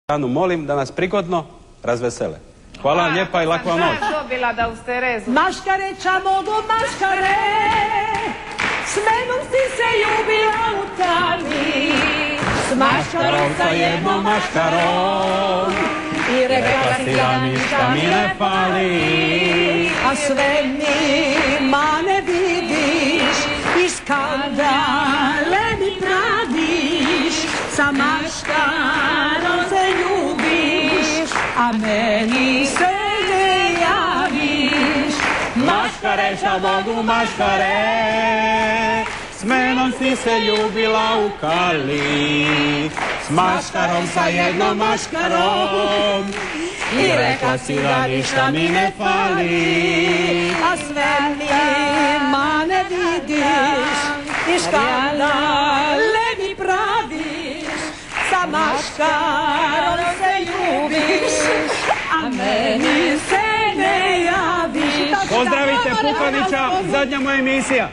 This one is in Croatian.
Molim da nas prigodno razvesele. Hvala vam lijepa i laku vam noć. Dobila da uz Terezu. Maškareća mogu maškare, s menom si se ljubila u tami, s maškarom sa jednom maškarom, i rekla si da ništa mi ne fali, a sve mi mane vidiš i skandale mi radiš, sa maškarom se ljubiš, a meni se ne javiš. Maškareća mogu maškare, s menom si se ljubila u kali, s maškarom sa jednom maškarom, i rekla si da ništa mi ne fali, a sve mi mane vidiš i skandale mi praviš, sa maškarom se ljubiš, a meni se ne javiš. Pozdravite Pukanića, zadnja moja emisija.